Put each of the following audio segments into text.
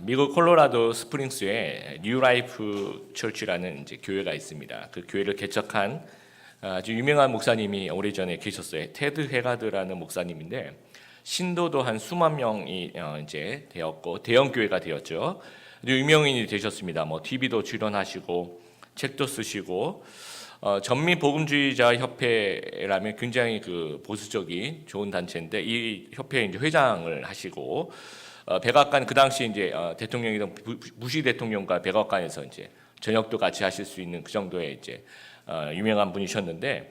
미국 콜로라도 스프링스에 뉴라이프 처치라는 이제 교회가 있습니다. 그 교회를 개척한 아주 유명한 목사님이 오래전에 계셨어요. 테드 헤가드라는 목사님인데 신도도 한 수만 명이 이제 되었고 대형 교회가 되었죠. 아주 유명인이 되셨습니다. 뭐 TV도 출연하시고 책도 쓰시고 전미 복음주의자 협회라면 굉장히 그 보수적인 좋은 단체인데 이 협회 이제 회장을 하시고 백악관 그 당시 이제 대통령이던 부시 대통령과 백악관에서 이제 저녁도 같이 하실 수 있는 그 정도의 이제 유명한 분이셨는데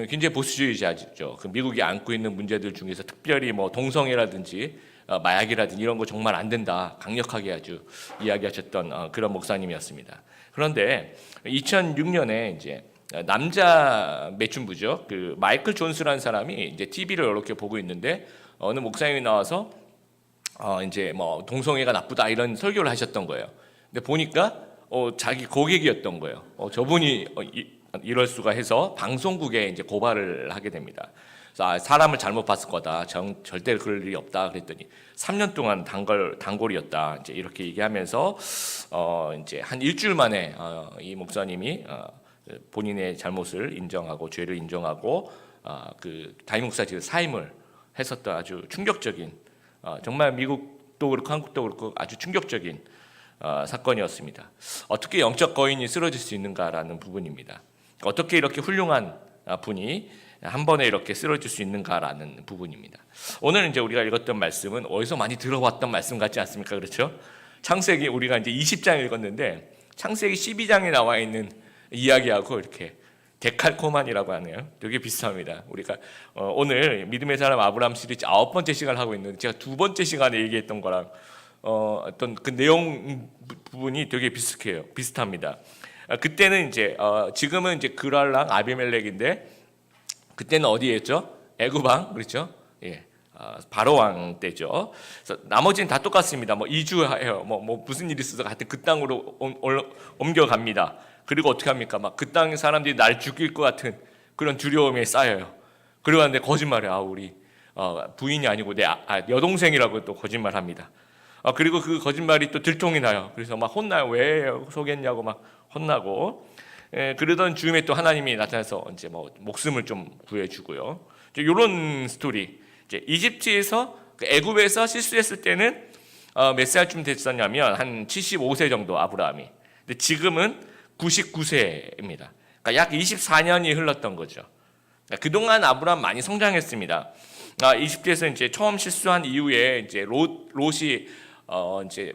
굉장히 보수주의자죠. 그 미국이 안고 있는 문제들 중에서 특별히 뭐 동성애라든지 마약이라든지 이런 거 정말 안 된다 강력하게 아주 이야기하셨던 그런 목사님이었습니다. 그런데 2006년에 이제 남자 매춘부죠. 그 마이클 존스라는 사람이 이제 TV를 이렇게 보고 있는데 어느 목사님이 나와서 이제 뭐 동성애가 나쁘다 이런 설교를 하셨던 거예요. 근데 보니까 자기 고객이었던 거예요. 저분이 이럴 수가 해서 방송국에 이제 고발을 하게 됩니다. 그래서 사람을 잘못 봤을 거다. 절대 그럴 일이 없다. 그랬더니 3년 동안 단골이었다. 이제 이렇게 얘기하면서 이제 한 일주일 만에 이 목사님이 본인의 잘못을 인정하고 죄를 인정하고 그 담임 목사직을 사임을 했었던 아주 충격적인 정말 미국도 그렇고 한국도 그렇고 아주 충격적인 사건이었습니다. 어떻게 영적 거인이 쓰러질 수 있는가라는 부분입니다. 어떻게 이렇게 훌륭한 분이 한 번에 이렇게 쓰러질 수 있는가라는 부분입니다. 오늘 이제 우리가 읽었던 말씀은 어디서 많이 들어봤던 말씀 같지 않습니까? 그렇죠? 창세기 우리가 이제 20장 읽었는데 창세기 12장에 나와 있는 이야기하고 이렇게 데칼코만이라고 하네요. 되게 비슷합니다. 우리가 오늘 믿음의 사람 아브라함 시리즈 9번째 시간을 하고 있는데 제가 2번째 시간에 얘기했던 거랑 어떤 그 내용 부분이 되게 비슷합니다. 그때는 이제 지금은 이제 그랄랑 아비멜렉인데 그때는 어디였죠? 애굽왕 그렇죠? 예. 바로 왕 때죠. 그래서 나머지는 다 똑같습니다. 뭐 이주해요. 뭐 무슨 일이 있어서 하여튼 그 땅으로 옮겨갑니다. 그리고 어떻게 합니까? 막 그 땅의 사람들이 날 죽일 것 같은 그런 두려움에 쌓여요. 그러고 하는데 거짓말해. 우리 부인이 아니고 내 여동생이라고 또 거짓말합니다. 그리고 그 거짓말이 또 들통이 나요. 그래서 막 혼나요. 왜 속였냐고 막 혼나고. 그러던 즈음에 또 하나님이 나타나서 이제 뭐 목숨을 좀 구해주고요. 이런 스토리. 이제 이집트에서 애굽에서 실수했을 때는 몇 살쯤 됐었냐면 한 75세 정도 아브라함이. 근데 지금은 99세입니다. 그러니까 약 24년이 흘렀던 거죠. 그러니까 그동안 아브라함 많이 성장했습니다. 이집트에서 이제 처음 실수한 이후에 이제 롯이 이제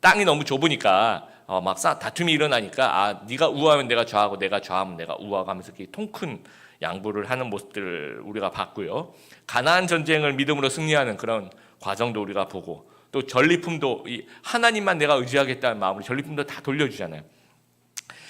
땅이 너무 좁으니까 막 다툼이 일어나니까 네가 우하면 내가 좌하고 내가 좌하면 내가 우하고 하면서 이렇게 통큰 양보를 하는 모습들을 우리가 봤고요. 가나안 전쟁을 믿음으로 승리하는 그런 과정도 우리가 보고 또 전리품도 하나님만 내가 의지하겠다는 마음으로 전리품도 다 돌려주잖아요.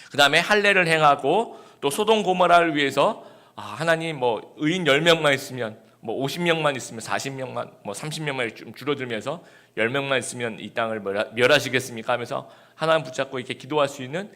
그 다음에 할례를 행하고 또 소돔 고모라를 위해서 하나님 뭐 의인 10명만 있으면 뭐 50명만 있으면 40명만 뭐 30명만 좀 줄어들면서 10명만 있으면 이 땅을 멸하시겠습니까 하면서 하나님 붙잡고 이렇게 기도할 수 있는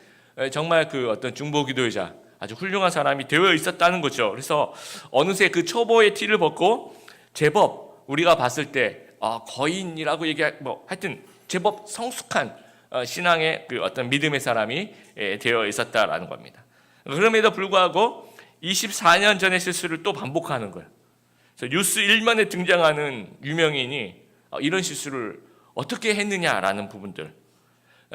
정말 그 어떤 중보 기도자 아주 훌륭한 사람이 되어 있었다는 거죠. 그래서 어느새 그 초보의 티를 벗고 제법 우리가 봤을 때 거인이라고 뭐 하여튼 제법 성숙한 신앙의 그 어떤 믿음의 사람이 되어 있었다라는 겁니다. 그럼에도 불구하고 24년 전의 실수를 또 반복하는 거예요. 그래서 뉴스 1면에 등장하는 유명인이 이런 실수를 어떻게 했느냐라는 부분들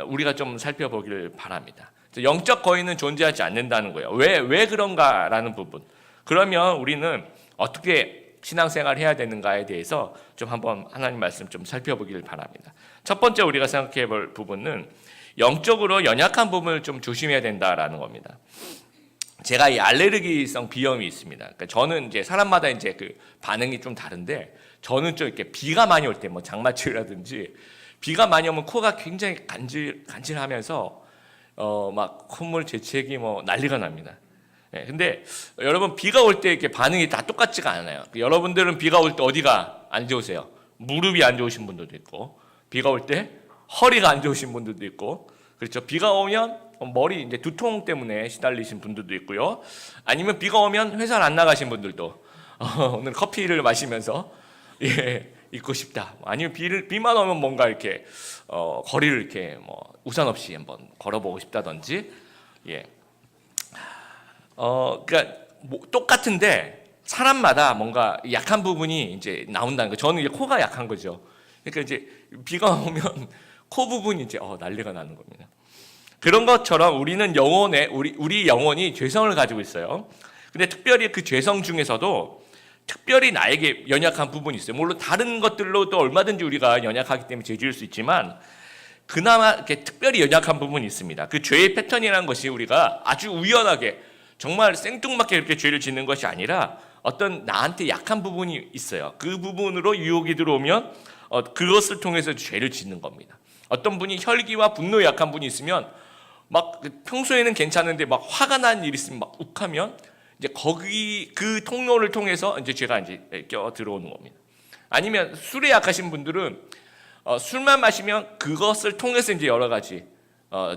우리가 좀 살펴보기를 바랍니다. 영적 거인은 존재하지 않는다는 거예요. 왜 그런가라는 부분. 그러면 우리는 어떻게 신앙생활을 해야 되는가에 대해서 좀 한번 하나님 말씀 좀 살펴보기를 바랍니다. 첫 번째 우리가 생각해 볼 부분은 영적으로 연약한 부분을 좀 조심해야 된다라는 겁니다. 제가 이 알레르기성 비염이 있습니다. 그러니까 저는 이제 사람마다 이제 그 반응이 좀 다른데 저는 좀 이렇게 비가 많이 올 때 뭐 장마철이라든지 비가 많이 오면 코가 굉장히 간질하면서 막 콧물 재채기 뭐 난리가 납니다. 근데 여러분 비가 올 때 이렇게 반응이 다 똑같지가 않아요. 여러분들은 비가 올 때 어디가 안 좋으세요? 무릎이 안 좋으신 분들도 있고 비가 올 때 허리가 안 좋으신 분들도 있고 그렇죠. 비가 오면 머리 이제 두통 때문에 시달리신 분들도 있고요. 아니면 비가 오면 회사를 안 나가신 분들도 오늘 커피를 마시면서 있고 싶다. 아니면 비만 오면 뭔가 이렇게 거리를 이렇게 뭐 우산 없이 한번 걸어보고 싶다든지, 예. 그러니까 뭐 똑같은데 사람마다 뭔가 약한 부분이 이제 나온다는 거. 저는 이제 코가 약한 거죠. 그러니까 이제 비가 오면 코 부분이 이제 난리가 나는 겁니다. 그런 것처럼 우리는 우리 영혼이 죄성을 가지고 있어요. 근데 특별히 그 죄성 중에서도 특별히 나에게 연약한 부분이 있어요. 물론 다른 것들로도 얼마든지 우리가 연약하기 때문에 죄 지을 수 있지만 그나마 이렇게 특별히 연약한 부분이 있습니다. 그 죄의 패턴이라는 것이 우리가 아주 우연하게 정말 생뚱맞게 이렇게 죄를 짓는 것이 아니라 어떤 나한테 약한 부분이 있어요. 그 부분으로 유혹이 들어오면 그것을 통해서 죄를 짓는 겁니다. 어떤 분이 혈기와 분노에 약한 분이 있으면 막 평소에는 괜찮은데 막 화가 난 일이 있으면 막 욱하면 이제 거기 그 통로를 통해서 이제 죄가 이제 껴 들어오는 겁니다. 아니면 술에 약하신 분들은 술만 마시면 그것을 통해서 이제 여러 가지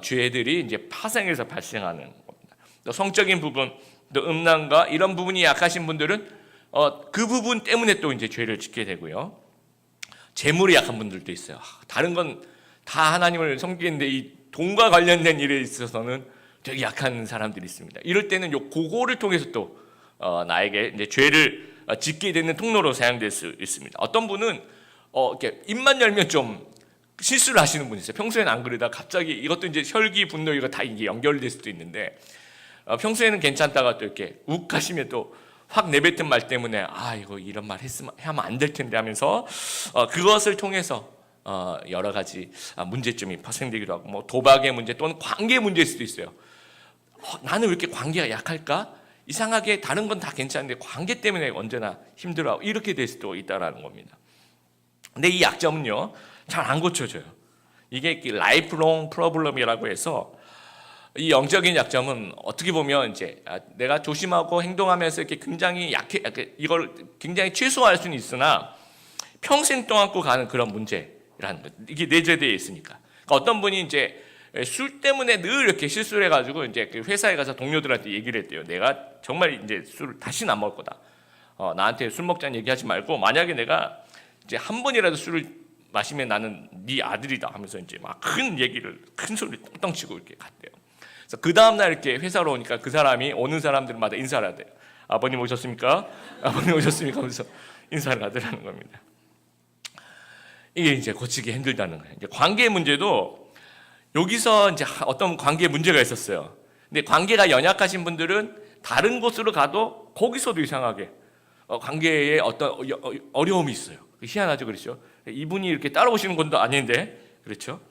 죄들이 이제 파생해서 발생하는 겁니다. 또 성적인 부분, 또 음란과 이런 부분이 약하신 분들은 그 부분 때문에 또 이제 죄를 짓게 되고요. 재물이 약한 분들도 있어요. 다른 건 다 하나님을 섬기는데 이 돈과 관련된 일에 있어서는 되게 약한 사람들이 있습니다. 이럴 때는 그거를 통해서 또 나에게 이제 죄를 짓게 되는 통로로 사용될 수 있습니다. 어떤 분은 이렇게 입만 열면 좀 실수를 하시는 분이 있어요. 평소에는 안 그러다 갑자기 이것도 이제 혈기, 분노 이거 다 이게 연결될 수도 있는데 평소에는 괜찮다가 또 이렇게 욱하시면 또 확 내뱉은 말 때문에 이거 이런 말 하면 안 될 텐데 하면서 그것을 통해서 여러 가지 문제점이 파생되기도 하고 뭐 도박의 문제 또는 관계 문제일 수도 있어요. 나는 왜 이렇게 관계가 약할까? 이상하게 다른 건 다 괜찮은데 관계 때문에 언제나 힘들어하고 이렇게 될 수도 있다라는 겁니다. 근데 이 약점은요 잘 안 고쳐져요. 이게 라이프롱 프로블럼이라고 해서 이 영적인 약점은 어떻게 보면 이제 내가 조심하고 행동하면서 이렇게 굉장히 이걸 굉장히 최소화할 수는 있으나 평생 동안 고 가는 그런 문제라는 거. 이게 내재되어 있으니까. 그러니까 어떤 분이 이제 술 때문에 늘 이렇게 실수를 해가지고 이제 그 회사에 가서 동료들한테 얘기를 했대요. 내가 정말 이제 술을 다시는 안 먹을 거다. 나한테 술 먹자는 얘기하지 말고 만약에 내가 이제 한 번이라도 술을 마시면 나는 네 아들이다 하면서 이제 막 큰 소리 똥똥 치고 이렇게 갔대요. 그래서 그 다음 날 이렇게 회사로 오니까 그 사람이 오는 사람들마다 인사를 하대요. 아버님 오셨습니까? 아버님 오셨습니까? 하면서 인사를 하더라는 겁니다. 이게 이제 고치기 힘들다는 거예요. 이제 관계 문제도 여기서 이제 어떤 관계 문제가 있었어요. 근데 관계가 연약하신 분들은 다른 곳으로 가도 거기서도 이상하게 관계에 어떤 어려움이 있어요. 희한하죠, 그렇죠? 이분이 이렇게 따라오시는 것도 아닌데, 그렇죠?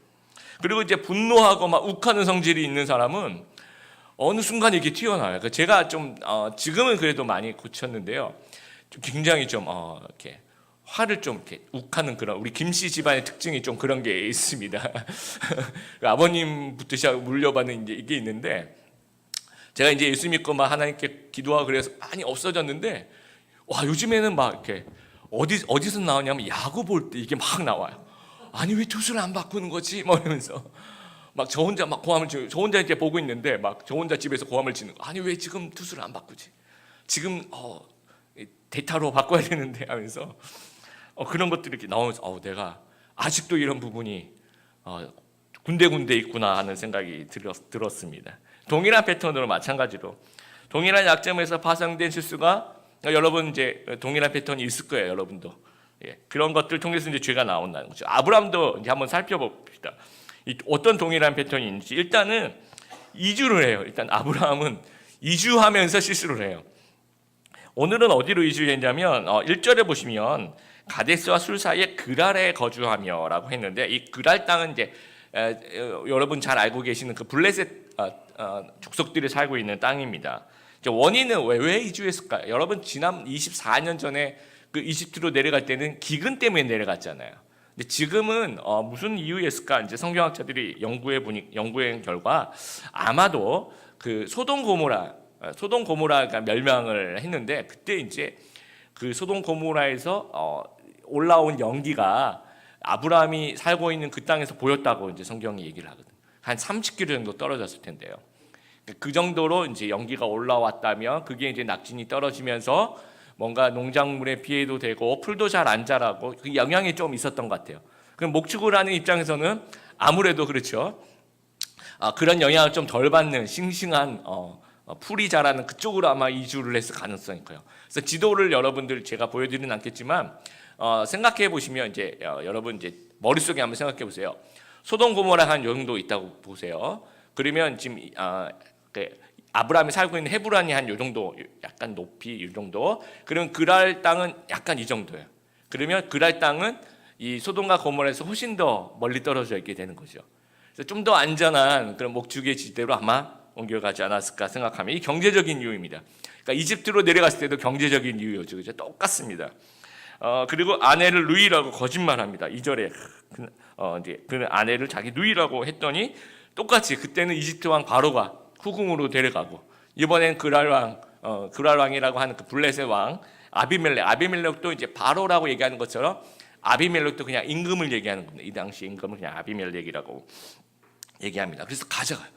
그리고 이제 분노하고 막 욱하는 성질이 있는 사람은 어느 순간 이렇게 튀어나와요. 제가 좀 지금은 그래도 많이 고쳤는데요. 굉장히 좀 이렇게 화를 좀 이렇게 욱하는 그런 우리 김씨 집안의 특징이 좀 그런 게 있습니다. 아버님부터 시작 물려받는 이제 이게 있는데 제가 이제 예수 믿고 막 하나님께 기도하고 그래서 많이 없어졌는데 요즘에는 막 이렇게 어디서 나오냐면 야구 볼 때 이게 막 나와요. 아니 왜 투수를 안 바꾸는 거지? 뭐 이러면서 막 저 혼자 막 고함을 치고 저 혼자 이렇게 보고 있는데 막 저 혼자 집에서 고함을 치는 거. 아니 왜 지금 투수를 안 바꾸지? 지금 대타로 바꿔야 되는데 하면서 그런 것들이 이렇게 나오면서 내가 아직도 이런 부분이 군데군데 있구나 하는 생각이 들었습니다. 동일한 패턴으로 마찬가지로 동일한 약점에서 파생된 실수가 여러분 이제 동일한 패턴이 있을 거예요, 여러분도. 예, 그런 것들 통해서 이제 죄가 나온다는 거죠. 아브라함도 이제 한번 살펴봅시다. 어떤 동일한 패턴이 있는지. 일단은 이주를 해요. 일단 아브라함은 이주하면서 실수를 해요. 오늘은 어디로 이주했냐면 1절에 보시면 가데스와 술 사이에 그랄에 거주하며라고 했는데 이 그랄 땅은 이제 여러분 잘 알고 계시는 그 블레셋 족속들이 살고 있는 땅입니다. 원인은 왜 이주했을까요? 여러분 지난 24년 전에 그 이집트로 내려갈 때는 기근 때문에 내려갔잖아요. 근데 지금은 무슨 이유였을까? 이제 성경학자들이 연구한 결과 아마도 그 소돔 고모라가 멸망을 했는데 그때 이제 그 소돔 고모라에서 올라온 연기가 아브라함이 살고 있는 그 땅에서 보였다고 이제 성경이 얘기를 하거든. 한 30km 정도 떨어졌을 텐데요. 그 정도로 이제 연기가 올라왔다면 그게 이제 낙진이 떨어지면서 뭔가 농작물에 피해도 되고 풀도 잘 안 자라고 그 영향이 좀 있었던 것 같아요. 그럼 목축을 하는 입장에서는 아무래도 그렇죠. 그런 영향을 좀 덜 받는 싱싱한 풀이 자라는 그쪽으로 아마 이주를 했을 가능성이 커요. 그래서 지도를 여러분들 제가 보여드리는 않겠지만 생각해 보시면 이제 여러분 이제 머릿속에 한번 생각해 보세요. 소돔 고모라 한 요 정도 있다고 보세요. 그러면 지금 아브라함이 살고 있는 헤브론이 한 요 정도, 약간 높이 요 정도. 그러면 그랄 땅은 약간 이 정도예요. 그러면 그랄 땅은 이 소돔과 고모라에서 훨씬 더 멀리 떨어져 있게 되는 거죠. 그래서 좀 더 안전한 그런 목축의 지대로 아마 옮겨가지 않았을까 생각하면 이 경제적인 이유입니다. 그러니까 이집트로 내려갔을 때도 경제적인 이유였죠. 그죠? 똑같습니다. 그리고 아내를 누이라고 거짓말합니다. 2절에 이제 그 아내를 자기 누이라고 했더니 똑같이 그때는 이집트 왕 바로가 후궁으로 데려가고 이번엔 그랄 왕이라고 하는 그 블레셋 왕 아비멜렉도 이제 바로라고 얘기하는 것처럼 아비멜렉도 그냥 임금을 얘기하는 겁니다. 이 당시 임금을 그냥 아비멜렉이라고 얘기합니다. 그래서 가져가요.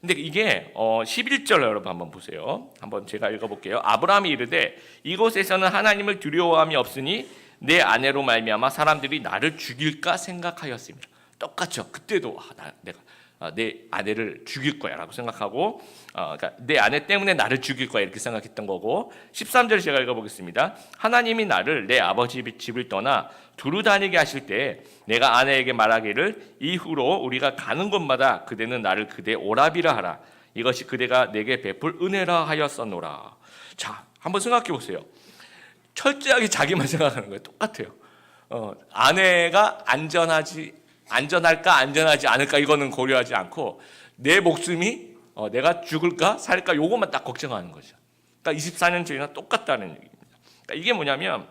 근데 이게 11절 여러분 한번 보세요. 한번 제가 읽어볼게요. 아브라함이 이르되 이곳에서는 하나님을 두려워함이 없으니 내 아내로 말미암아 사람들이 나를 죽일까 생각하였습니다. 똑같죠. 그때도 내가 내 아내를 죽일 거야라고 생각하고 그러니까 내 아내 때문에 나를 죽일 거야 이렇게 생각했던 거고 13절 제가 읽어보겠습니다. 하나님이 나를 내 아버지 집을 떠나 두루 다니게 하실 때 내가 아내에게 말하기를 이후로 우리가 가는 곳마다 그대는 나를 그대 오라비라 하라. 이것이 그대가 내게 베풀 은혜라 하였었노라. 자, 한번 생각해 보세요. 철저하게 자기만 생각하는 거예요. 똑같아요. 아내가 안전할까 안전하지 않을까 이거는 고려하지 않고 내 목숨이 내가 죽을까 살까 요것만 딱 걱정하는 거죠. 그러니까 24년 전이나 똑같다는 얘기입니다. 그러니까 이게 뭐냐면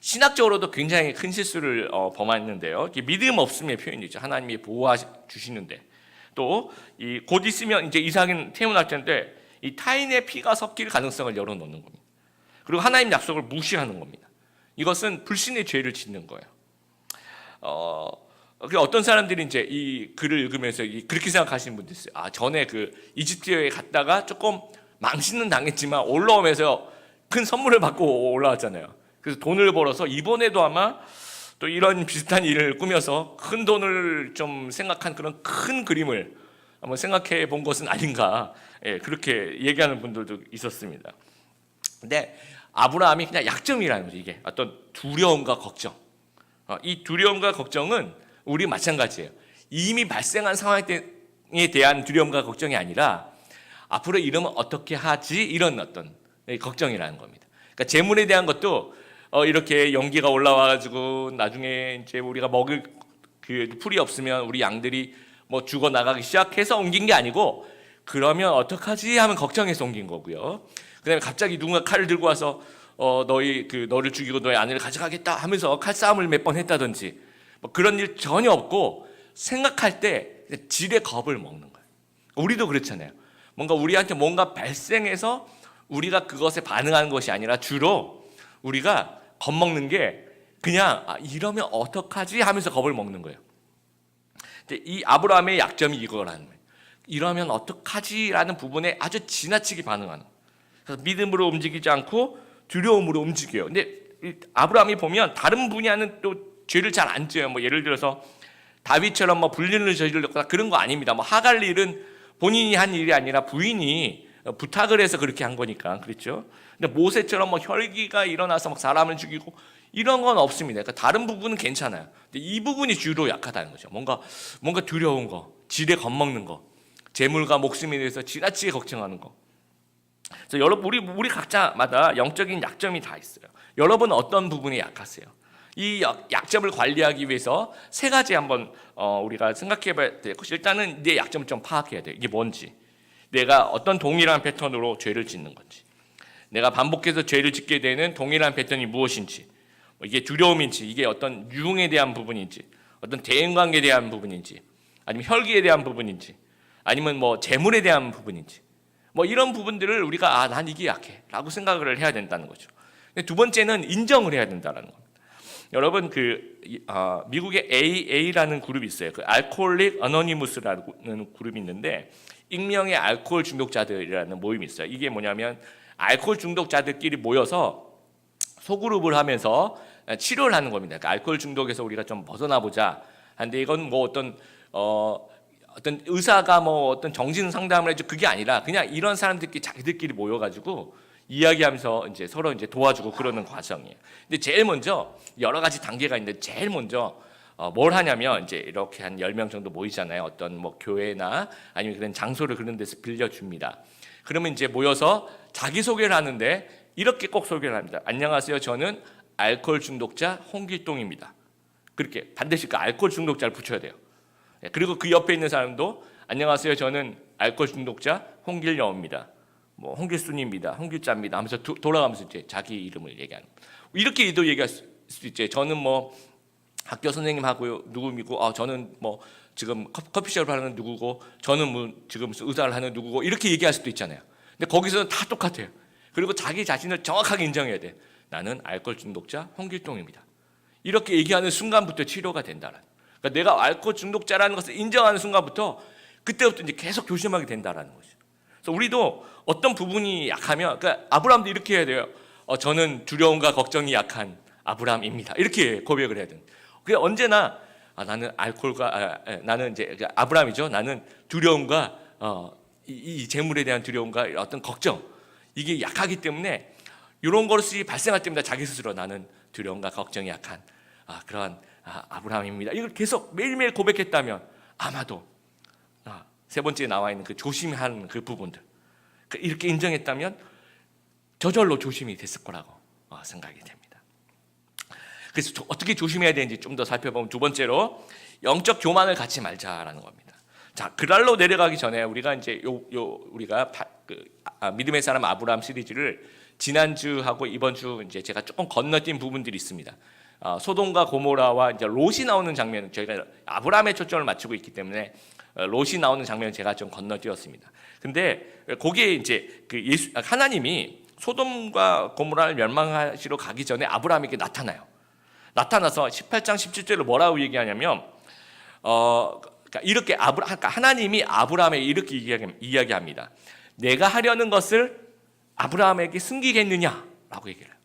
신학적으로도 굉장히 큰 실수를 범했는데요. 이게 믿음 없음의 표현이죠. 하나님이 보호해 주시는데 또 이 곧 있으면 이제 이삭이 태어날 텐데 이 타인의 피가 섞일 가능성을 열어놓는 겁니다. 그리고 하나님 약속을 무시하는 겁니다. 이것은 불신의 죄를 짓는 거예요. 어떤 사람들이 이제 이 글을 읽으면서 그렇게 생각하시는 분들 있어요. 전에 그 이집트에 갔다가 조금 망신은 당했지만 올라오면서 큰 선물을 받고 올라왔잖아요. 그래서 돈을 벌어서 이번에도 아마 또 이런 비슷한 일을 꾸며서 큰 돈을 좀 생각한 그런 큰 그림을 한번 생각해 본 것은 아닌가, 그렇게 얘기하는 분들도 있었습니다. 근데 아브라함이 그냥 약점이라는 거죠. 이게 어떤 두려움과 걱정. 이 두려움과 걱정은 우리 마찬가지예요. 이미 발생한 상황에 대한 두려움과 걱정이 아니라 앞으로 이러면 어떻게 하지 이런 어떤 걱정이라는 겁니다. 그러니까 재물에 대한 것도 이렇게 연기가 올라와가지고 나중에 이제 우리가 먹을 그 풀이 없으면 우리 양들이 뭐 죽어 나가기 시작해서 옮긴 게 아니고 그러면 어떡하지 하면 걱정해서 옮긴 거고요. 그다음에 갑자기 누군가 칼을 들고 와서 너를 죽이고 너의 아내를 가져가겠다 하면서 칼싸움을 몇 번 했다든지 뭐 그런 일 전혀 없고 생각할 때 지레 겁을 먹는 거예요. 우리도 그렇잖아요. 뭔가 우리한테 뭔가 발생해서 우리가 그것에 반응하는 것이 아니라 주로 우리가 겁먹는 게 그냥 이러면 어떡하지 하면서 겁을 먹는 거예요. 근데 이 아브라함의 약점이 이거라는 거예요. 이러면 어떡하지라는 부분에 아주 지나치게 반응하는 거예요. 그래서 믿음으로 움직이지 않고 두려움으로 움직여요. 근데 아브라함이 보면 다른 분야는 또 죄를 잘 안 지어요. 뭐 예를 들어서 다윗처럼 뭐 불륜을 저질렀거나 그런 거 아닙니다. 뭐 하갈 일은 본인이 한 일이 아니라 부인이 부탁을 해서 그렇게 한 거니까 그렇죠. 근데 모세처럼 뭐 혈기가 일어나서 막 사람을 죽이고 이런 건 없습니다. 그러니까 다른 부분은 괜찮아요. 근데 이 부분이 주로 약하다는 거죠. 뭔가 두려운 거, 지레 겁먹는 거, 재물과 목숨에 대해서 지나치게 걱정하는 거. 그래서 여러분 우리 각자마다 영적인 약점이 다 있어요. 여러분은 어떤 부분이 약하세요? 이 약점을 관리하기 위해서 세 가지 한번 우리가 생각해봐야 될 것이 일단은 내 약점을 좀 파악해야 돼요. 이게 뭔지, 내가 어떤 동일한 패턴으로 죄를 짓는 건지, 내가 반복해서 죄를 짓게 되는 동일한 패턴이 무엇인지, 이게 두려움인지, 이게 어떤 유흥에 대한 부분인지, 어떤 대인관계에 대한 부분인지, 아니면 혈기에 대한 부분인지, 아니면 뭐 재물에 대한 부분인지, 뭐 이런 부분들을 우리가 난 이게 약해라고 생각을 해야 된다는 거죠. 두 번째는 인정을 해야 된다는 겁니다. 여러분 미국의 AA라는 그룹이 있어요. 그 알코올릭 어노니무스라는 그룹이 있는데 익명의 알코올 중독자들이라는 모임이 있어요. 이게 뭐냐면 알코올 중독자들끼리 모여서 소그룹을 하면서 치료를 하는 겁니다. 그러니까 알코올 중독에서 우리가 좀 벗어나 보자. 한데 이건 뭐 어떤 의사가 뭐 어떤 정신 상담을 해줘 그게 아니라 그냥 이런 사람들끼리 자기들끼리 모여가지고 이야기하면서 이제 서로 이제 도와주고 그러는 과정이에요. 근데 제일 먼저 여러 가지 단계가 있는데 제일 먼저 뭘 하냐면 이제 이렇게 한 10명 정도 모이잖아요. 어떤 뭐 교회나 아니면 그런 장소를 그런 데서 빌려줍니다. 그러면 이제 모여서 자기소개를 하는데 이렇게 꼭 소개를 합니다. 안녕하세요. 저는 알코올 중독자 홍길동입니다. 그렇게 반드시 그 알코올 중독자를 붙여야 돼요. 그리고 그 옆에 있는 사람도 안녕하세요. 저는 알코올 중독자 홍길영입니다. 뭐 홍길순입니다. 홍길자입니다. 하면서 돌아가면서 이제 자기 이름을 얘기하는. 이렇게도 얘기할 수도 있죠. 저는 뭐 학교 선생님하고 누구이고, 저는 뭐 지금 커피숍을 하는 누구고, 저는 뭐 지금 의사를 하는 누구고 이렇게 얘기할 수도 있잖아요. 근데 거기서는 다 똑같아요. 그리고 자기 자신을 정확하게 인정해야 돼. 나는 알코올 중독자 홍길동입니다. 이렇게 얘기하는 순간부터 치료가 된다는. 그러니까 내가 알코올 중독자라는 것을 인정하는 순간부터 그때부터 이제 계속 조심하게 된다라는 거죠. 그래서 우리도 어떤 부분이 약하면, 그러니까 아브라함도 이렇게 해야 돼요. 저는 두려움과 걱정이 약한 아브라함입니다. 이렇게 고백을 해야 돼요. 그게 언제나 나는 나는 이제 아브라함이죠. 나는 두려움과 이 재물에 대한 두려움과 어떤 걱정 이게 약하기 때문에 이런 것이 발생할 때마다 자기 스스로 나는 두려움과 걱정이 약한 그런 아브라함입니다. 이걸 계속 매일매일 고백했다면 아마도 세 번째에 나와 있는 그 조심하는 그 부분들 이렇게 인정했다면 저절로 조심이 됐을 거라고 생각이 됩니다. 그래서 어떻게 조심해야 되는지 좀 더 살펴보면 두 번째로 영적 교만을 갖지 말자라는 겁니다. 자, 그랄로 내려가기 전에 우리가 이제 우리가 믿음의 사람 아브라함 시리즈를 지난주하고 이번 주 이제 제가 조금 건너뛴 부분들이 있습니다. 소돔과 고모라와 이제 롯이 나오는 장면, 저희가 아브라함의 초점을 맞추고 있기 때문에 롯이 나오는 장면을 제가 좀 건너뛰었습니다. 근데 거기에 이제 하나님이 소돔과 고모라를 멸망하시러 가기 전에 아브라함에게 나타나서 18장 17절로 뭐라고 얘기하냐면 그러니까 이렇게 하나님이 아브라함에게 이렇게 이야기합니다. 내가 하려는 것을 아브라함에게 숨기겠느냐라고 얘기를 해요.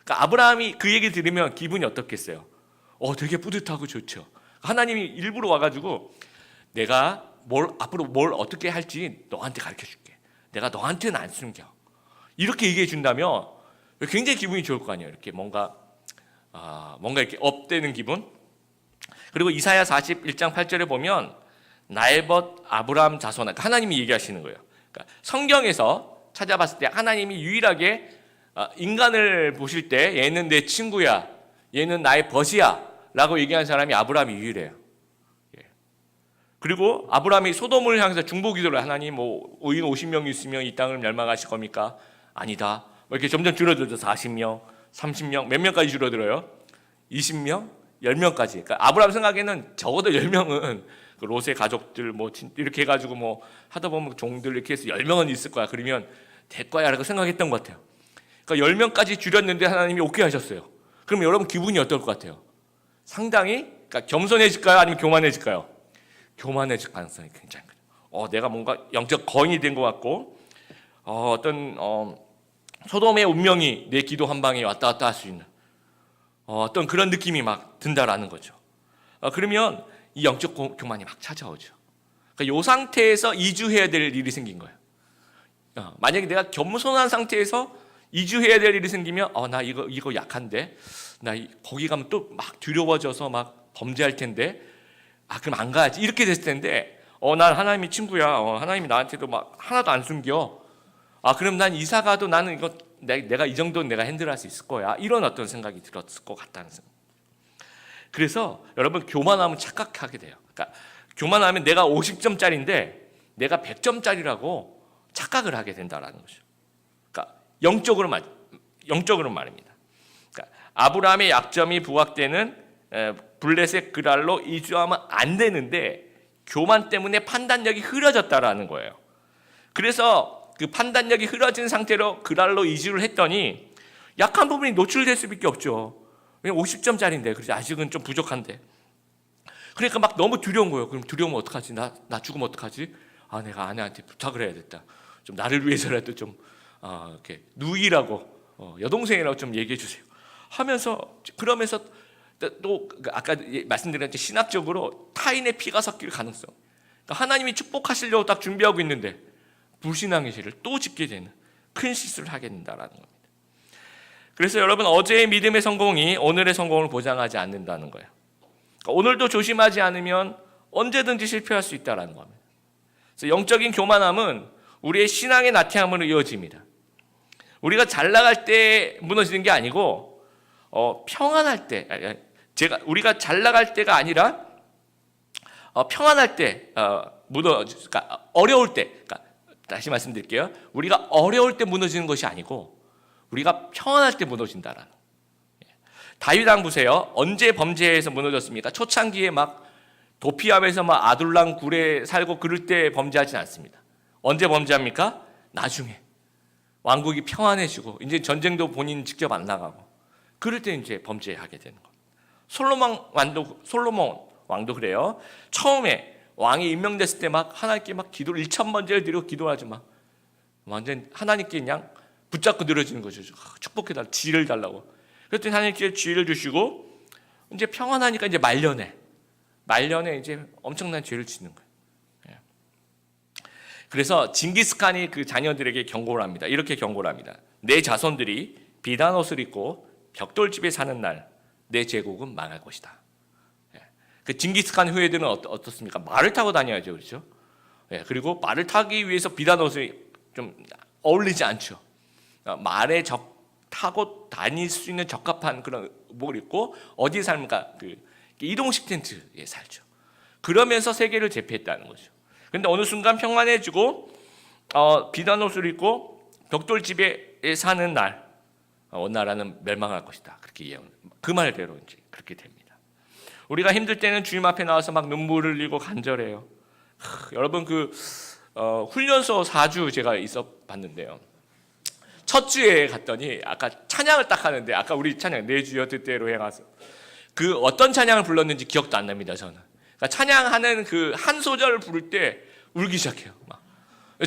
그러니까 아브라함이 그 얘기 들으면 기분이 어떻겠어요? 되게 뿌듯하고 좋죠. 하나님이 일부러 와가지고 내가 앞으로 뭘 어떻게 할지 너한테 가르쳐줄게. 내가 너한테는 안 숨겨. 이렇게 얘기해 준다면 굉장히 기분이 좋을 거 아니에요. 이렇게 뭔가 이렇게 업되는 기분. 그리고 이사야 41장 8절에 보면 나에벗 아브라함 자손, 하나님이 얘기하시는 거예요. 그러니까 성경에서 찾아봤을 때 하나님이 유일하게 인간을 보실 때 얘는 내 친구야, 얘는 나의 벗이야 라고 얘기한 사람이 아브라함이 유일해요. 그리고 아브라함이 소돔을 향해서 중보기도를 하나님 뭐 의인 50명 있으면 이 땅을 멸망하실 겁니까? 아니다. 이렇게 점점 줄어들죠. 40명, 30명, 몇 명까지 줄어들어요? 20명, 10명까지. 그러니까 아브라함 생각에는 적어도 10명은 그 롯의 가족들 뭐 이렇게 해가지고 뭐 하다 보면 종들 이렇게 해서 10명은 있을 거야. 그러면 될 거야라고 생각했던 것 같아요. 그러니까 10명까지 줄였는데 하나님이 오케이 하셨어요. 그럼 여러분 기분이 어떨 것 같아요? 상당히 그러니까 겸손해질까요? 아니면 교만해질까요? 교만해질 가능성이 굉장히 크죠. 내가 뭔가 영적 거인이 된 것 같고 어떤 소돔의 운명이 내 기도 한 방에 왔다 갔다 할 수 있는 어떤 그런 느낌이 막 든다라는 거죠. 그러면 이 영적 교만이 막 찾아오죠. 그러니까 이 상태에서 이주해야 될 일이 생긴 거예요. 만약에 내가 겸손한 상태에서 이주해야 될 일이 생기면 나 이거 약한데 나 거기 가면 또 막 두려워져서 막 범죄할 텐데 그럼 안 가야지 이렇게 됐을 텐데 난 하나님이 친구야. 하나님이 나한테도 막 하나도 안 숨겨. 그럼 난 이사 가도 나는 이거 내가 이 정도는 내가 핸들할 수 있을 거야. 이런 어떤 생각이 들었을 것 같다는 생각. 그래서 여러분 교만하면 착각하게 돼요. 그러니까 교만하면 내가 50점짜리인데 내가 100점짜리라고 착각을 하게 된다라는 거죠. 그러니까 영적으로 말입니다. 그러니까 아브라함의 약점이 부각되는 블레셋 그랄로 이주하면 안 되는데 교만 때문에 판단력이 흐려졌다라는 거예요. 그래서 그 판단력이 흐려진 상태로 그랄로 이주를 했더니 약한 부분이 노출될 수밖에 없죠. 왜냐면 50점짜리인데 그래서 아직은 좀 부족한데. 그러니까 막 너무 두려운 거예요. 그럼 두려우면 어떡하지? 나 죽으면 어떡하지? 내가 아내한테 부탁을 해야겠다. 좀 나를 위해서라도 좀 이렇게 누이라고 여동생이라고 좀 얘기해 주세요. 하면서 그러면서 또 아까 말씀드린 신학적으로 타인의 피가 섞일 가능성. 그러니까 하나님이 축복하시려고 딱 준비하고 있는데 불신앙의 죄를 또 짓게 되는 큰 실수를 하게 된다라는 겁니다. 그래서 여러분, 어제의 믿음의 성공이 오늘의 성공을 보장하지 않는다는 거예요. 그러니까 오늘도 조심하지 않으면 언제든지 실패할 수 있다는 겁니다. 그래서 영적인 교만함은 우리의 신앙의 나태함으로 이어집니다. 우리가 잘 나갈 때 무너지는 게 아니고 평안할 때, 우리가 잘 나갈 때가 아니라 평안할 때 그러니까 어려울 때, 그러니까 다시 말씀드릴게요. 우리가 어려울 때 무너지는 것이 아니고 우리가 평안할 때 무너진다라는. 다윗 왕 보세요. 언제 범죄에서 무너졌습니까? 초창기에 막 도피하면서 막 아둘람 굴에 살고 그럴 때 범죄하진 않습니다. 언제 범죄합니까? 나중에 왕국이 평안해지고 이제 전쟁도 본인 직접 안 나가고 그럴 때 이제 범죄하게 되는 겁니다. 솔로몬 왕도 그래요. 처음에 왕이 임명됐을 때 막 하나님께 막 기도를 1,000번째를 드리고 기도하지 막 완전 하나님께 그냥 붙잡고 늘어지는 거죠. 축복해달라, 지혜를 달라고. 그랬더니 하나님께 지혜를 주시고 이제 평안하니까 이제 말년에 이제 엄청난 죄를 짓는 거예요. 그래서 징기스칸이 그 자녀들에게 경고를 합니다. 이렇게 경고를 합니다. 내 자손들이 비단 옷을 입고 벽돌집에 사는 날 내 제국은 망할 것이다. 그 징기스칸 후예들은 어떻습니까? 말을 타고 다녀야죠, 그렇죠? 그리고 말을 타기 위해서 비단 옷이 좀 어울리지 않죠. 말에 타고 다닐 수 있는 적합한 그런 뭘 입고 어디에 삽니까? 그 이동식 텐트에 살죠. 그러면서 세계를 제패했다는 거죠. 그런데 어느 순간 평안해지고 비단 옷을 입고 벽돌집에 사는 날 온 나라는 멸망할 것이다. 그렇게 예언. 그 말대로 이제 그렇게 됩니다. 우리가 힘들 때는 주님 앞에 나와서 막 눈물을 흘리고 간절해요. 여러분 훈련소 4주 제가 있어 봤는데요. 첫 주에 갔더니 아까 찬양을 딱 하는데 아까 우리 찬양 내 주여 뜻대로 행하소. 그 어떤 찬양을 불렀는지 기억도 안 납니다, 저는. 그러니까 찬양하는 그 한 소절을 부를 때 울기 시작해요. 막.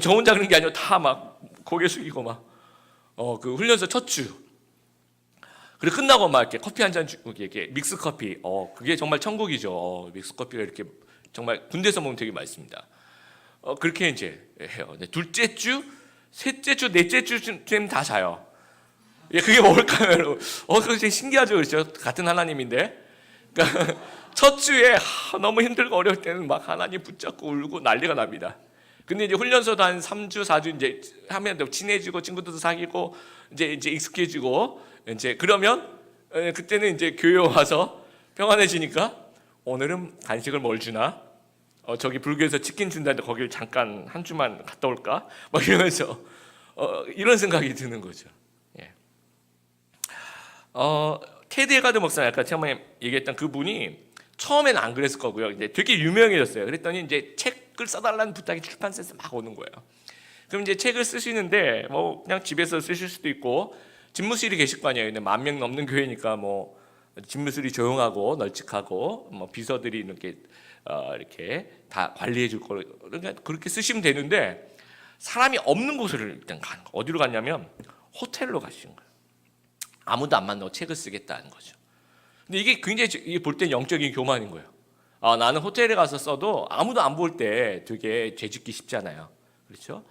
저 혼자 그런 게 아니고 다 막 고개 숙이고 막 그 훈련소 첫 주. 그리고 끝나고 막 이렇게 커피 한 잔 주고 이렇게 믹스 커피. 그게 정말 천국이죠. 믹스 커피가 이렇게 정말 군대에서 먹으면 되게 맛있습니다. 그렇게 이제 해요. 둘째 주, 셋째 주, 넷째 주쯤 다 자요. 그게 뭘까요? 그거 되게 신기하죠, 그렇죠? 같은 하나님인데. 그러니까 첫 주에 너무 힘들고 어려울 때는 막 하나님 붙잡고 울고 난리가 납니다. 근데 이제 훈련소도 한 3주, 4주 이제 하면 친해지고 친구들도 사귀고 이제 익숙해지고 이제 그러면 그때는 이제 교회 와서 평안해지니까 오늘은 간식을 뭘 주나? 저기 불교에서 치킨 준다는데 거기를 잠깐 한 주만 갔다 올까? 막 이러면서 이런 생각이 드는 거죠. 테드 헤가드 목사 아까 처음에 얘기했던 그분이 처음에는 안 그랬을 거고요. 이제 되게 유명해졌어요. 그랬더니 이제 책을 써달라는 부탁이 출판사에서 막 오는 거예요. 그럼 이제 책을 쓰시는데 뭐 그냥 집에서 쓰실 수도 있고 집무실이 계실 거 아니에요. 근데 10,000명 넘는 교회니까 뭐 집무실이 조용하고 널찍하고 뭐 비서들이 이렇게 다 관리해 줄 걸 그러니까 그렇게 쓰시면 되는데 사람이 없는 곳을 일단 가는 거예요. 어디로 갔냐면 호텔로 가신 거예요. 아무도 안 만나고 책을 쓰겠다는 거죠. 근데 이게 굉장히 볼 때 영적인 교만인 거예요. 나는 호텔에 가서 써도 아무도 안 볼 때 되게 죄짓기 쉽잖아요. 그렇죠?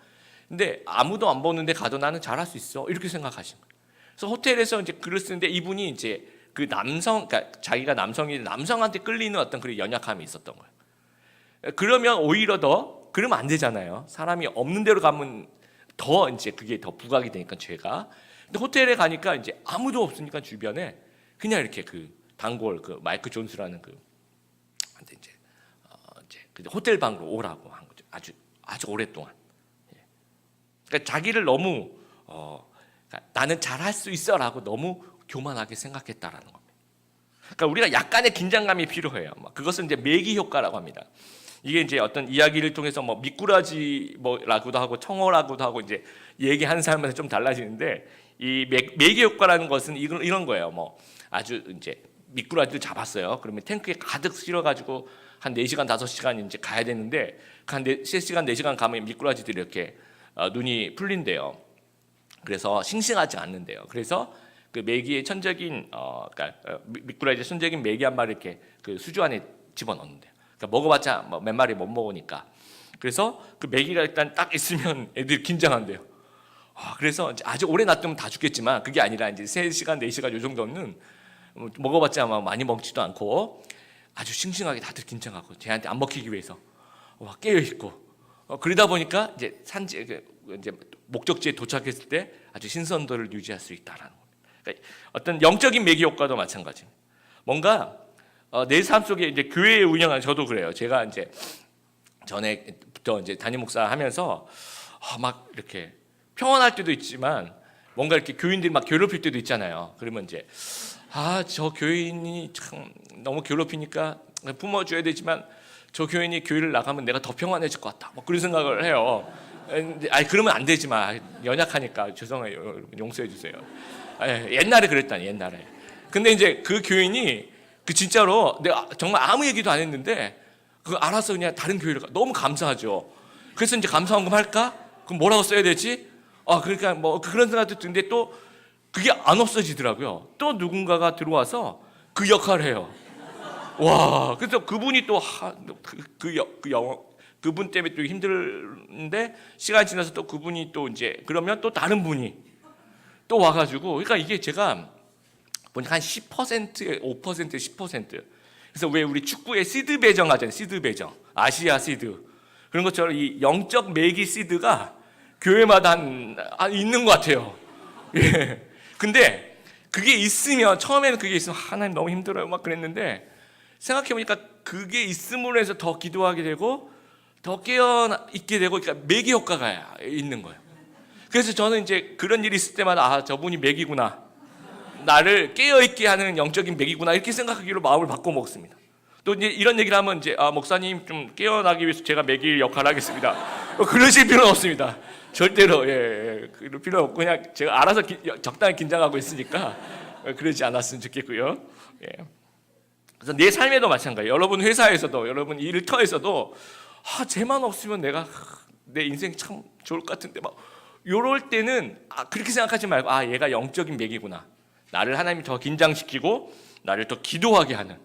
근데 아무도 안 보는데 가도 나는 잘할 수 있어. 이렇게 생각하신 거예요. 그래서 호텔에서 이제 글을 쓰는데 이분이 이제 그 그러니까 자기가 남성한테 끌리는 어떤 그런 연약함이 있었던 거예요. 그러면 오히려 그러면 안 되잖아요. 사람이 없는 데로 가면 더 이제 그게 더 부각이 되니까 죄가. 근데 호텔에 가니까 이제 아무도 없으니까 주변에 그냥 이렇게 그 단골 마이크 존스라는 이제 호텔 방으로 오라고 한 거죠. 아주 오랫동안. 그러니까 자기를 너무 그러니까 나는 잘할 수 있어라고 너무 교만하게 생각했다라는 겁니다. 그러니까 우리가 약간의 긴장감이 필요해요. 그것은 이제 매기 효과라고 합니다. 이게 이제 어떤 이야기를 통해서 뭐 미꾸라지라고도 하고 청어라고도 하고 이제 얘기하는 사람마다 좀 달라지는데 이 매기 효과라는 것은 이런 거예요. 뭐 아주 이제 미꾸라지를 잡았어요. 그러면 탱크에 가득 실어가지고 한 4시간 5시간 이제 가야 되는데 한 3시간 4시간 가면 미꾸라지들이 이렇게 눈이 풀린대요. 그래서 싱싱하지 않는데요. 그래서 그 메기의 천적인 미꾸라지 천적인 메기 한 마리 이렇게 그 수조 안에 집어넣는데요. 그러니까 먹어봤자 뭐 몇 마리 못 먹으니까. 그래서 그 메기가 일단 딱 있으면 애들이 긴장한대요. 그래서 아주 오래 놔두면 다 죽겠지만 그게 아니라 이제 3시간, 4시간 요 정도는 먹어봤자 많이 먹지도 않고 아주 싱싱하게 다들 긴장하고 쟤한테 안 먹히기 위해서 깨어 있고 그러다 보니까 이제 이제 목적지에 도착했을 때 아주 신선도를 유지할 수 있다라는 겁니다. 그러니까 어떤 영적인 매기 효과도 마찬가지입니다. 뭔가 내 삶 속에 이제 교회 운영하는 저도 그래요. 제가 이제 전에부터 이제 담임 목사 하면서 막 이렇게 평안할 때도 있지만 뭔가 이렇게 교인들이 막 괴롭힐 때도 있잖아요. 그러면 이제 저 교인이 참 너무 괴롭히니까 품어줘야 되지만 저 교인이 교회를 나가면 내가 더 평안해질 것 같다. 뭐 그런 생각을 해요. 그러면 안 되지만 연약하니까 죄송해요. 용서해 주세요. 옛날에 그랬다니 옛날에. 근데 이제 그 교인이 그 진짜로 내가 정말 아무 얘기도 안 했는데 그거 알아서 그냥 다른 교회를 가. 너무 감사하죠. 그래서 이제 감사원금 할까? 그럼 뭐라고 써야 되지? 그러니까 뭐 그런 생각도 드는데 또 그게 안 없어지더라고요. 또 누군가가 들어와서 그 역할을 해요. 와, 그래서 그분이 또 그분 때문에 또 힘들는데 시간이 지나서 또 그분이 또 이제 그러면 또 다른 분이 또 와가지고 그러니까 이게 제가 보니까 한 10%, 5%, 10%. 그래서 왜 우리 축구에 시드 배정 하잖아요. 시드 배정, 아시아 시드 그런 것처럼 이 영적 매기 시드가 교회마다 있는 것 같아요. 예. 근데 그게 있으면 처음에는 그게 있으면 하나님 너무 힘들어요 막 그랬는데 생각해 보니까 그게 있음으로 해서 더 기도하게 되고 더 깨어 있게 되고 그러니까 매기 효과가 있는 거예요. 그래서 저는 이제 그런 일이 있을 때마다 저분이 매기구나, 나를 깨어 있게 하는 영적인 매기구나 이렇게 생각하기로 마음을 바꿔 먹습니다. 또 이제 이런 얘기를 하면 이제 목사님 좀 깨어나기 위해서 제가 매기 역할을 하겠습니다. 그러실 필요는 없습니다. 절대로 그럴 필요 없고 그냥 제가 알아서 적당히 긴장하고 있으니까 그러지 않았으면 좋겠고요. 그래서 내 삶에도 마찬가지예요. 여러분 회사에서도 여러분 일터에서도 쟤만 없으면 내 인생 참 좋을 것 같은데 막 요럴 때는 그렇게 생각하지 말고 얘가 영적인 맥이구나. 나를 하나님이 더 긴장시키고 나를 더 기도하게 하는.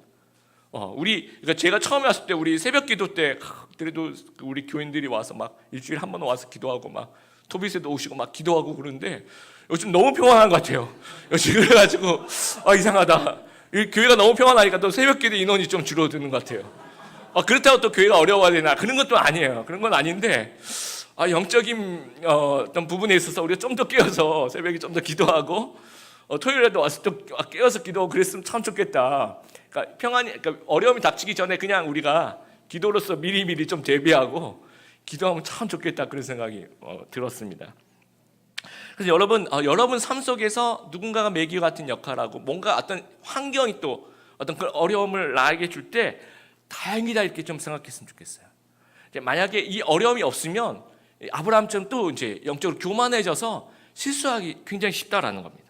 그러니까 제가 처음에 왔을 때 우리 새벽 기도 때 그래도 우리 교인들이 와서 막 일주일에 한 번 와서 기도하고 막 토비스도 오시고 막 기도하고 그러는데 요즘 너무 평안한 것 같아요. 요즘 그래가지고 이상하다. 교회가 너무 평안하니까 또 새벽 기도 인원이 좀 줄어드는 것 같아야 그렇다고 또 교회가 어려워야 되나 그런 것도 아니에요. 그런 건 아닌데 영적인 어떤 부분에 있어서 우리가 좀 더 깨어서 새벽에 좀 더 기도하고 토요일에도 와서 또 깨어서 기도하고 그랬으면 참 좋겠다. 그러니까 그러니까 어려움이 닥치기 전에 그냥 우리가 기도로서 미리미리 좀 대비하고 기도하면 참 좋겠다 그런 생각이 들었습니다. 그래서 여러분 삶 속에서 누군가가 매기 같은 역할하고 뭔가 어떤 환경이 또 어떤 그런 어려움을 나에게 줄 때 다행이다 이렇게 좀 생각했으면 좋겠어요. 만약에 이 어려움이 없으면 아브라함처럼 또 이제 영적으로 교만해져서 실수하기 굉장히 쉽다라는 겁니다.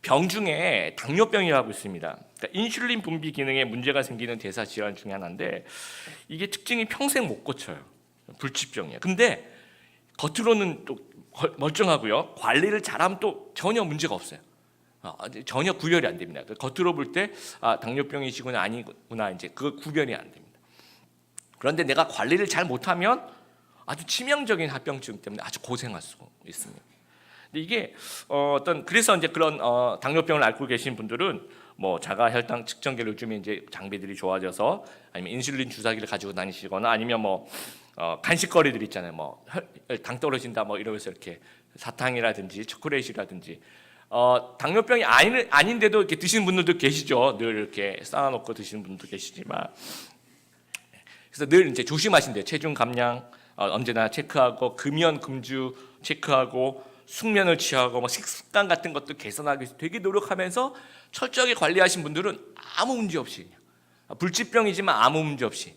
병 중에 당뇨병이라고 있습니다. 그러니까 인슐린 분비 기능에 문제가 생기는 대사 질환 중에 하나인데 이게 특징이 평생 못 고쳐요. 불치병이에요. 근데 겉으로는 또 멀쩡하고요. 관리를 잘하면 또 전혀 문제가 없어요. 전혀 구별이 안 됩니다. 겉으로 볼 때 당뇨병이시구나 아니구나 이제 그 구별이 안 됩니다. 그런데 내가 관리를 잘 못하면 아주 치명적인 합병증 때문에 아주 고생할 수 있습니다. 근데 이게 그래서 이제 그런 당뇨병을 앓고 계신 분들은 뭐 자가 혈당 측정기를 요즘에 이제 장비들이 좋아져서 아니면 인슐린 주사기를 가지고 다니시거나 아니면 뭐 간식거리들 있잖아요. 뭐 당 떨어진다 뭐 이러면서 이렇게 사탕이라든지 초콜릿이라든지 당뇨병이 아닌데도 이렇게 드시는 분들도 계시죠. 늘 이렇게 쌓아놓고 드시는 분도 계시지만 그래서 늘 이제 조심하신대요. 체중 감량 언제나 체크하고 금연 금주 체크하고 숙면을 취하고 뭐 식습관 같은 것도 개선하기 위해서 되게 노력하면서 철저하게 관리하신 분들은 아무 문제 없이 불치병이지만 아무 문제 없이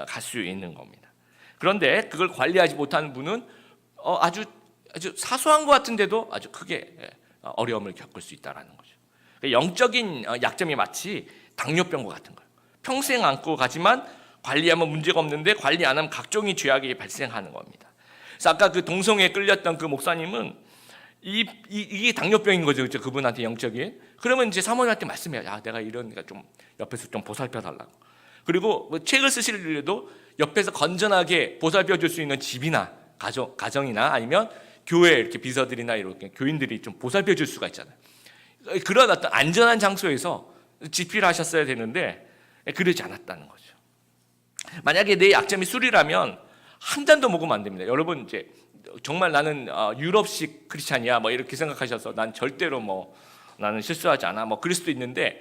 갈 수 있는 겁니다. 그런데 그걸 관리하지 못하는 분은 아주 사소한 것 같은데도 아주 크게 어려움을 겪을 수 있다는 거죠. 영적인 약점이 마치 당뇨병과 같은 거예요. 평생 안고 가지만 관리하면 문제가 없는데 관리 안 하면 각종의 죄악이 발생하는 겁니다. 그래서 아까 그 동성애에 끌렸던 그 목사님은 이게 당뇨병인 거죠, 그렇죠? 그분한테 영적인. 그러면 이제 사모님한테 말씀해요. 야, 내가 이러니까 좀 옆에서 좀 보살펴 달라고. 그리고 뭐 책을 쓰시려도 옆에서 건전하게 보살펴 줄 수 있는 집이나 가정이나 아니면 교회 이렇게 비서들이나 이렇게 교인들이 좀 보살펴 줄 수가 있잖아요. 그런 어떤 안전한 장소에서 집필 하셨어야 되는데 그러지 않았다는 거죠. 만약에 내 약점이 술이라면 한 잔도 먹으면 안 됩니다. 여러분 이제 정말 나는 유럽식 크리스찬이야 뭐 이렇게 생각하셔서 난 절대로 뭐 나는 실수하지 않아 뭐 그럴 수도 있는데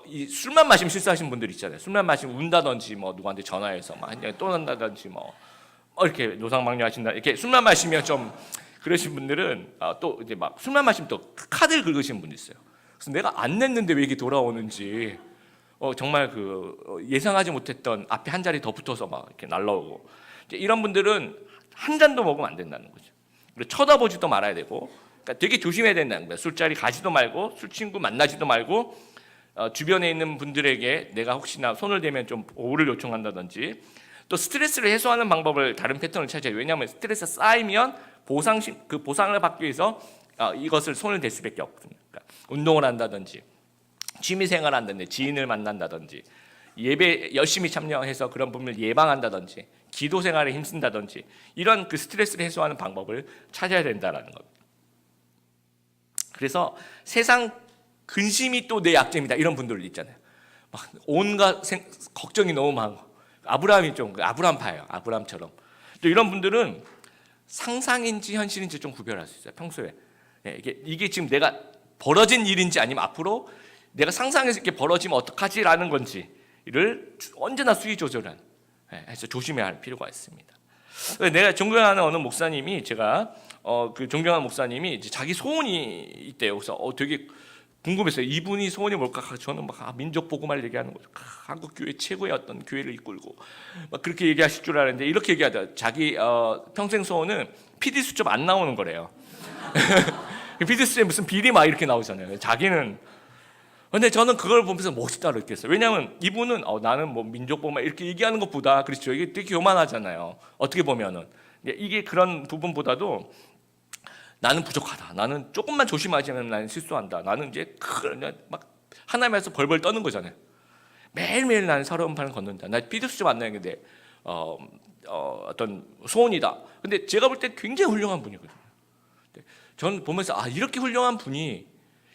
이 술만 마시면 실수하시는 분들 있잖아요. 술만 마시면 운다든지 뭐 누구한테 전화해서 막 또 난다든지 뭐 이렇게 노상방뇨하신다 이렇게 술만 마시면 좀 그러신 분들은 또 이제 막 술만 마시면 또 카드를 긁으시는 분도 있어요. 그래서 내가 안 냈는데 왜 이게 돌아오는지 정말 예상하지 못했던 앞에 한 자리 더 붙어서 막 이렇게 날라오고 이런 분들은 한 잔도 먹으면 안 된다는 거죠. 그리고 쳐다보지도 말아야 되고 그러니까 되게 조심해야 된다는 거예요. 술자리 가지도 말고 술 친구 만나지도 말고 주변에 있는 분들에게 내가 혹시나 손을 대면 좀 보호를 요청한다든지 또 스트레스를 해소하는 방법을 다른 패턴을 찾아요. 왜냐하면 스트레스 쌓이면 그 보상을 받기 위해서 이것을 손을 댈 수밖에 없거든요. 그러니까 운동을 한다든지 취미생활을 한다든지 지인을 만난다든지 예배 열심히 참여해서 그런 부분을 예방한다든지 기도 생활에 힘쓴다든지 이런 그 스트레스를 해소하는 방법을 찾아야 된다라는 겁니다. 그래서 세상 근심이 또 내 약점이다 이런 분들 있잖아요. 막 온갖 걱정이 너무 많고 아브라함이 좀 아브라함파예요. 아브라함처럼 또 이런 분들은 상상인지 현실인지 좀 구별할 수 있어요. 평소에 이게 지금 내가 벌어진 일인지 아니면 앞으로 내가 상상해서 이렇게 벌어지면 어떡하지라는 건지를 언제나 수위 조절한 해서 조심해야 할 필요가 있습니다. 내가 존경하는 어느 목사님이 제가 그 존경하는 목사님이 이제 자기 소원이 있대요. 그래서 되게 궁금했어요. 이분이 소원이 뭘까? 저는 막 민족 복음화를 얘기하는 거죠. 한국 교회 최고의 어떤 교회를 이끌고 막 그렇게 얘기하실 줄 알았는데 이렇게 얘기하더라고요. 자기 평생 소원은 PD 수첩 안 나오는 거래요. PD 수첩에 무슨 비리 막 이렇게 나오잖아요. 자기는 근데 저는 그걸 보면서 멋있다 느꼈어요. 왜냐하면 이분은 나는 뭐 민족 복음화 이렇게 얘기하는 것보다 그렇죠. 이게 되게 교만하잖아요. 어떻게 보면은 이게 그런 부분보다도 나는 부족하다. 나는 조금만 조심하지 않으면 나는 실수한다. 나는 이제 막 하나님에서 벌벌 떠는 거잖아요. 매일매일 나는 새로운 판을 걷는다. 나 피드수첩 안 나는데 어떤 소원이다. 근데 제가 볼 때 굉장히 훌륭한 분이거든요. 저는 보면서 이렇게 훌륭한 분이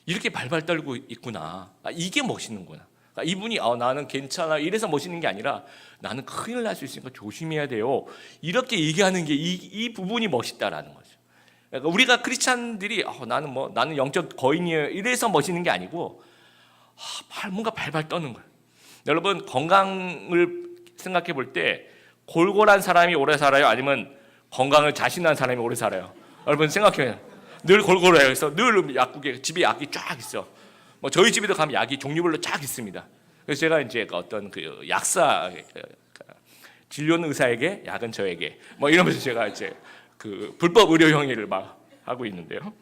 이렇게 발발 떨고 있구나. 이게 멋있는구나. 이분이 나는 괜찮아 이래서 멋있는 게 아니라 나는 큰일 날 수 있으니까 조심해야 돼요. 이렇게 얘기하는 게 이 부분이 멋있다라는 거죠. 그러니까 우리가 크리스찬들이 나는 영적 거인이에요 이래서 멋있는 게 아니고 뭔가 발발 떠는 거예요. 여러분 건강을 생각해 볼 때 골골한 사람이 오래 살아요? 아니면 건강을 자신한 사람이 오래 살아요? 여러분 생각해요. 늘 골골해요. 그래서 늘 약국에 집에 약이 쫙 있어. 뭐 저희 집에도 가면 약이 종류별로 쫙 있습니다. 그래서 제가 이제 어떤 그 약사 진료는 의사에게 약은 저에게 뭐 이러면서 제가 이제 그 불법 의료 행위를 막 하고 있는데요.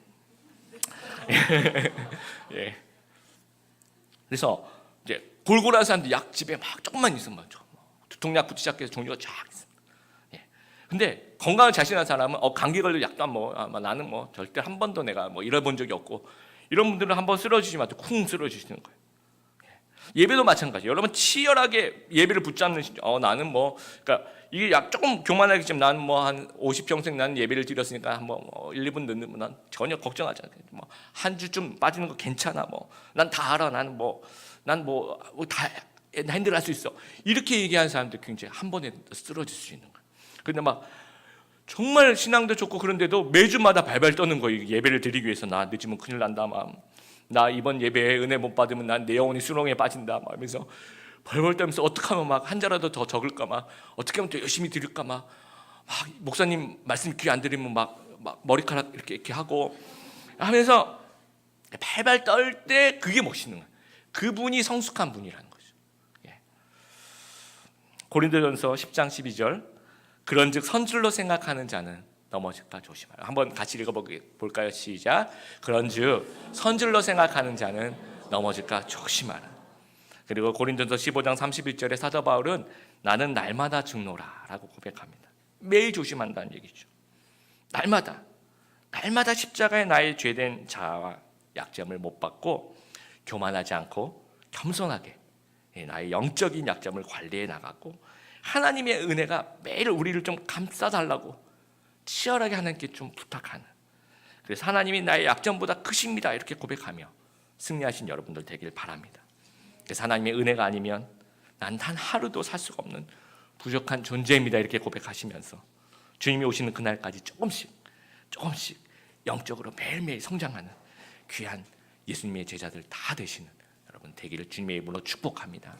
예. 그래서 이제 골골한 사람들 약 집에 막 조금만 있으면 두통약부터 시작해서 종류가 쫙 있습니다. 예. 근데 건강을 자신한 사람은 감기 걸릴 약도 안 먹어. 나는 뭐 절대 한 번도 내가 뭐 잃어본 적이 없고 이런 분들은 한번 쓰러지시면 쿵 쓰러지시는 거예요. 예배도 마찬가지. 여러분 치열하게 예배를 붙잡는 나는 뭐 그러니까 이게 약 조금 교만하겠지만 나는 뭐 한 50평생 나는 예배를 드렸으니까 한번 1, 2분 늦는 난 전혀 걱정하지 않아요. 뭐 한 주쯤 빠지는 거 괜찮아. 뭐 난 다 알아. 나는 다 핸들할 수 있어. 이렇게 얘기하는 사람들 굉장히 한 번에 쓰러질 수 있는 거예요. 근데 막 정말 신앙도 좋고 그런데도 매주마다 발발 떠는 거예요. 예배를 드리기 위해서 나 늦으면 큰일 난다. 나 이번 예배에 은혜 못 받으면 난 내 영혼이 수렁에 빠진다. 막 하면서 벌벌 떨면서 어떻게 하면 막 한 자라도 더 적을까 막 어떻게 하면 더 열심히 드릴까 막 목사님 말씀 귀 안 들으면 막 머리카락 이렇게 하고 하면서 발발 떨 때 그게 멋있는 거예요. 그분이 성숙한 분이라는 거죠. 예. 고린도전서 10장 12절 그런즉 선줄로 생각하는 자는 넘어질까 조심하라. 한번 같이 읽어볼까요? 시작. 그런즉 선줄로 생각하는 자는 넘어질까 조심하라. 그리고 고린도전서 15장 31절에 사도 바울은 나는 날마다 죽노라 라고 고백합니다. 매일 조심한다는 얘기죠. 날마다 날마다 십자가에 나의 죄된 자아와 약점을 못 받고 교만하지 않고 겸손하게 나의 영적인 약점을 관리해 나가고 하나님의 은혜가 매일 우리를 좀 감싸달라고 치열하게 하나님께 좀 부탁하는, 그래서 하나님이 나의 약점보다 크십니다 이렇게 고백하며 승리하신 여러분들 되길 바랍니다. 그래서 하나님의 은혜가 아니면 난 단 하루도 살 수가 없는 부족한 존재입니다 이렇게 고백하시면서 주님이 오시는 그날까지 조금씩 영적으로 매일매일 성장하는 귀한 예수님의 제자들 다 되시는 여러분 되기를 주님의 이름으로 축복합니다.